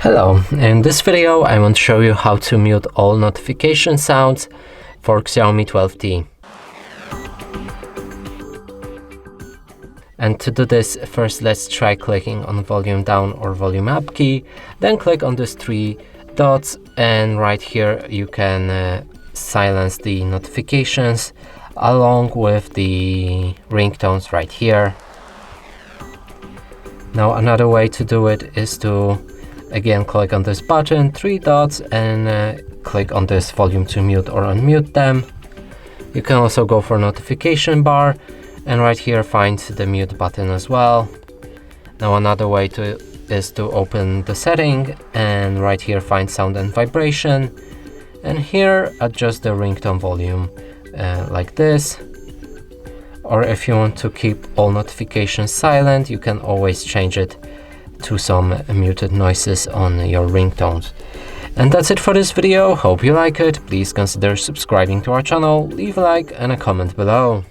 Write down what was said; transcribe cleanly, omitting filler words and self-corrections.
Hello, in this video I want to show you how to mute all notification sounds for XIAOMI 12T. And to do this, first let's try clicking on volume down or volume up key, then click on these three dots, and right here you can silence the notifications along with the ringtones right here. Now another way to do it is to again click on this button, three dots, and click on this volume to mute or unmute them. You can also go for notification bar and right here find the mute button as well. Now another way is to open the setting and right here find sound and vibration, and here adjust the ringtone volume like this. Or if you want to keep all notifications silent, you can always change it to some muted noises on your ringtones. And that's it for this video. Hope you like it. Please consider subscribing to our channel, leave a like and a comment below.